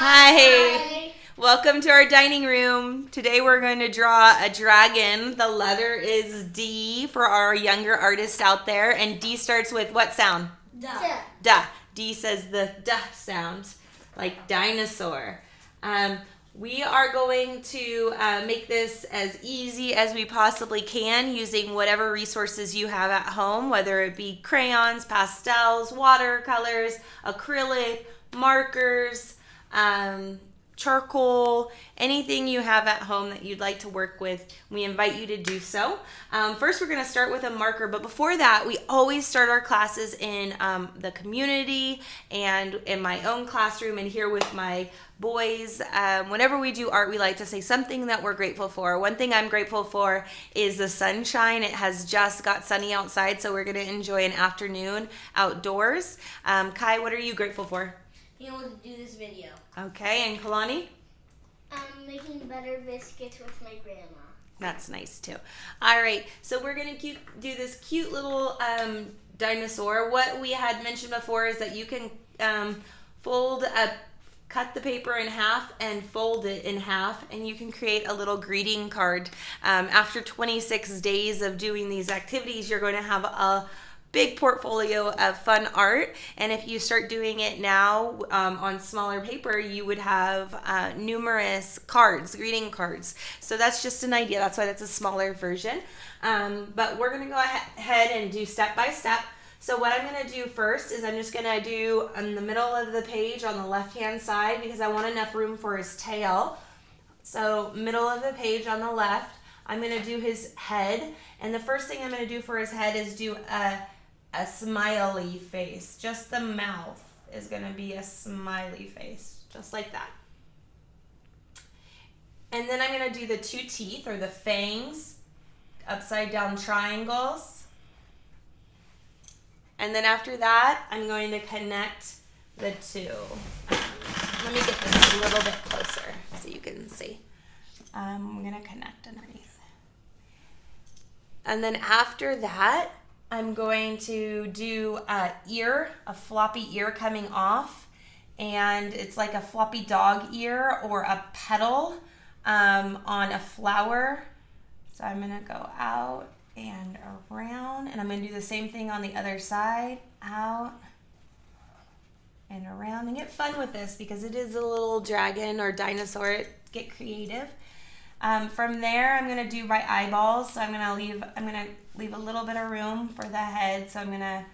Hi. Welcome to our dining room. Today we're going to draw a dragon. The letter is D for our younger artists out there. And D starts with what sound? Duh. Duh. D says the duh sound, like dinosaur. We are going to make this as easy as we possibly can using whatever resources you have at home, whether it be crayons, pastels, watercolors, acrylic, markers, charcoal, anything you have at home that you'd like to work with. We invite you to do so. First, we're going to start with a marker, but before that, we always start our classes in the community and in my own classroom and here with my boys. Whenever we do art, we like to say something that we're grateful for. One thing I'm grateful for is the sunshine. It has just got sunny outside, so we're going to enjoy an afternoon outdoors. Kai, what are you grateful for? Being able to do this video. Okay, and Kalani? Making butter biscuits with my grandma. That's nice too. All right, so we're gonna do this cute little dinosaur. What we had mentioned before is that you can cut the paper in half and fold it in half, and you can create a little greeting card. After 26 days of doing these activities, you're going to have a big portfolio of fun art, and if you start doing it now on smaller paper, you would have numerous cards, greeting cards. So that's just an idea. That's why that's a smaller version. But we're going to go ahead and do step by step. So what I'm going to do first is I'm just going to do in the middle of the page on the left hand side because I want enough room for his tail. So middle of the page on the left, I'm going to do his head, and the first thing I'm going to do for his head is do a smiley face. Just the mouth is going to be a smiley face, just like that. And then I'm going to do the two teeth or the fangs, upside down triangles. And then after that, I'm going to connect the two. Let me get this a little bit closer so you can see. I'm going to connect underneath. And then after that, I'm going to do a floppy ear coming off, and it's like a floppy dog ear or a petal on a flower. So I'm going to go out and around, and I'm going to do the same thing on the other side, out and around, and get fun with this because it is a little dragon or dinosaur. Get creative. From there, I'm going to do my eyeballs. So I'm going to leave a little bit of room for the head. So I'm going to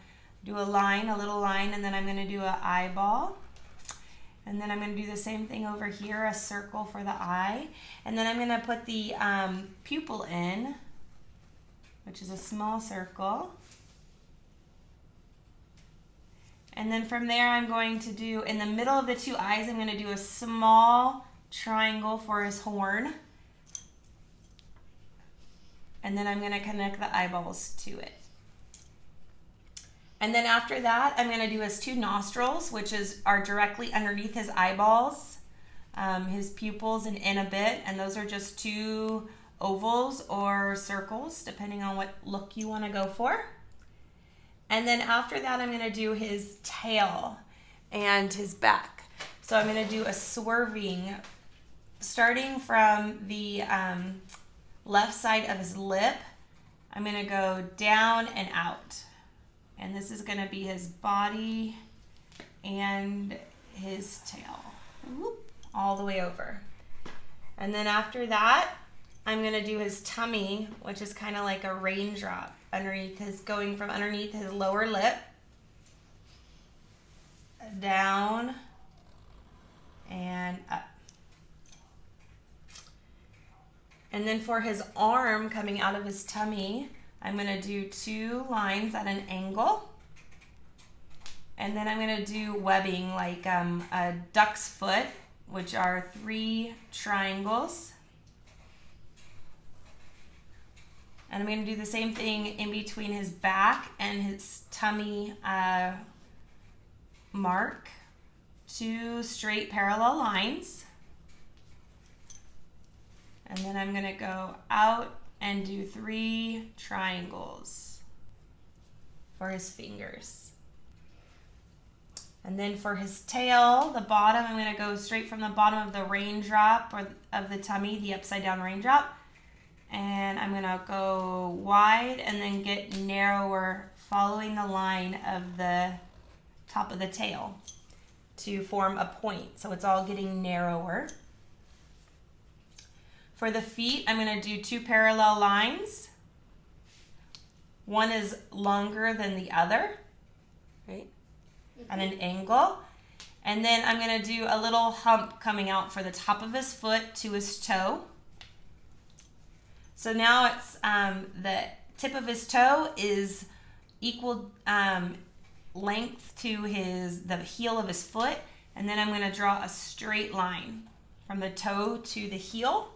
do a little line, and then I'm going to do an eyeball. And then I'm going to do the same thing over here, a circle for the eye. And then I'm going to put the pupil in, which is a small circle. And then from there, I'm going to do, in the middle of the two eyes, I'm going to do a small triangle for his horn. And then I'm going to connect the eyeballs to it. And then after that, I'm going to do his two nostrils, which are directly underneath his eyeballs, his pupils, and in a bit. And those are just two ovals or circles, depending on what look you want to go for. And then after that, I'm going to do his tail and his back. So I'm going to do a swerving, starting from the left side of his lip. I'm going to go down and out. And this is going to be his body and his tail. Whoop, all the way over. And then after that, I'm going to do his tummy, which is kind of like a raindrop going from underneath his lower lip down and up. And then for his arm coming out of his tummy, I'm going to do two lines at an angle. And then I'm going to do webbing like a duck's foot, which are 3 triangles. And I'm going to do the same thing in between his back and his tummy mark. 2 straight parallel lines. And then I'm going to go out and do 3 triangles for his fingers. And then for his tail, the bottom, I'm going to go straight from the bottom of the raindrop or of the tummy, the upside down raindrop. And I'm going to go wide and then get narrower following the line of the top of the tail to form a point. So it's all getting narrower. For the feet, I'm going to do 2 parallel lines. One is longer than the other, right? At an angle. And then I'm going to do a little hump coming out for the top of his foot to his toe. So now it's the tip of his toe is equal length to the heel of his foot. And then I'm going to draw a straight line from the toe to the heel.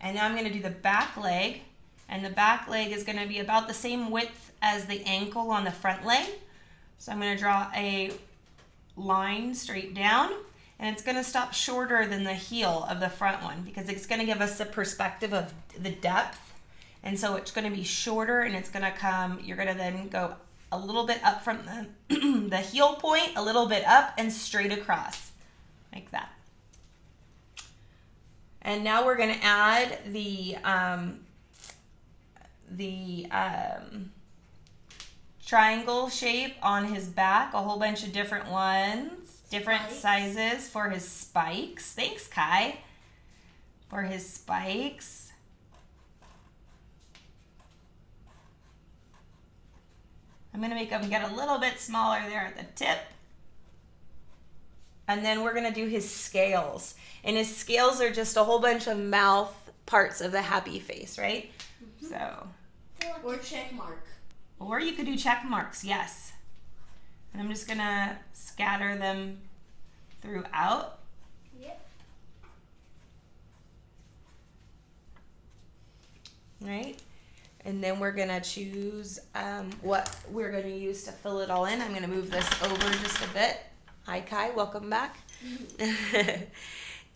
And now I'm going to do the back leg. And the back leg is going to be about the same width as the ankle on the front leg. So I'm going to draw a line straight down. And it's going to stop shorter than the heel of the front one because it's going to give us the perspective of the depth. And so it's going to be shorter and it's going to come, you're going to then go a little bit up from the heel point, a little bit up and straight across like that. And now we're going to add the triangle shape on his back, a whole bunch of different ones, different sizes for his spikes. Thanks, Kai, for his spikes. I'm going to make them get a little bit smaller there at the tip. And then we're going to do his scales. And his scales are just a whole bunch of mouth parts of the happy face, right? Mm-hmm. So. Or check mark. Or you could do check marks, yes. And I'm just going to scatter them throughout. Yep. Right? And then we're going to choose what we're going to use to fill it all in. I'm going to move this over just a bit. Hi, Kai. Welcome back.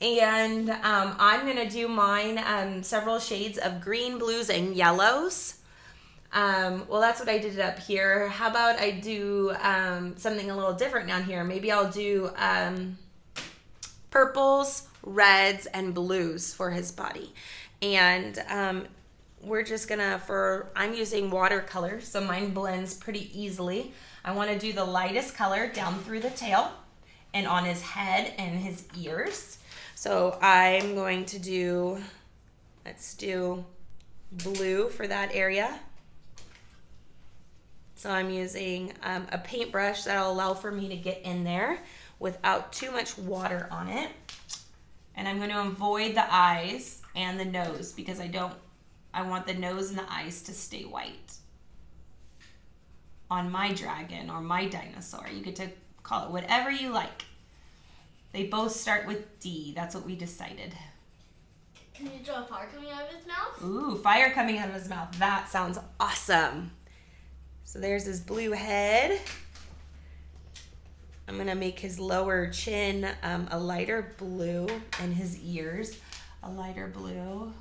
And I'm going to do mine several shades of green, blues, and yellows. Well, that's what I did up here. How about I do something a little different down here? Maybe I'll do purples, reds, and blues for his body. And we're just going to, I'm using watercolors, so mine blends pretty easily. I want to do the lightest color down through the tail and on his head and his ears. So I'm going to do, let's do blue for that area. So I'm using a paintbrush that'll allow for me to get in there without too much water on it. And I'm going to avoid the eyes and the nose because I want the nose and the eyes to stay white. On my dragon or my dinosaur. You get to call it whatever you like. They both start with D. That's what we decided. Can you draw fire coming out of his mouth? Ooh, fire coming out of his mouth. That sounds awesome. So there's his blue head. I'm going to make his lower chin a lighter blue and his ears a lighter blue.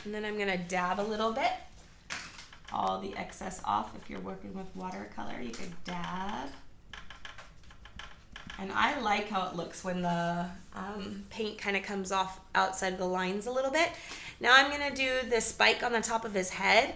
And then I'm going to dab a little bit. All the excess off. If you're working with watercolor, you could dab. And I like how it looks when the paint kind of comes off outside of the lines a little bit. Now I'm going to do the spike on the top of his head.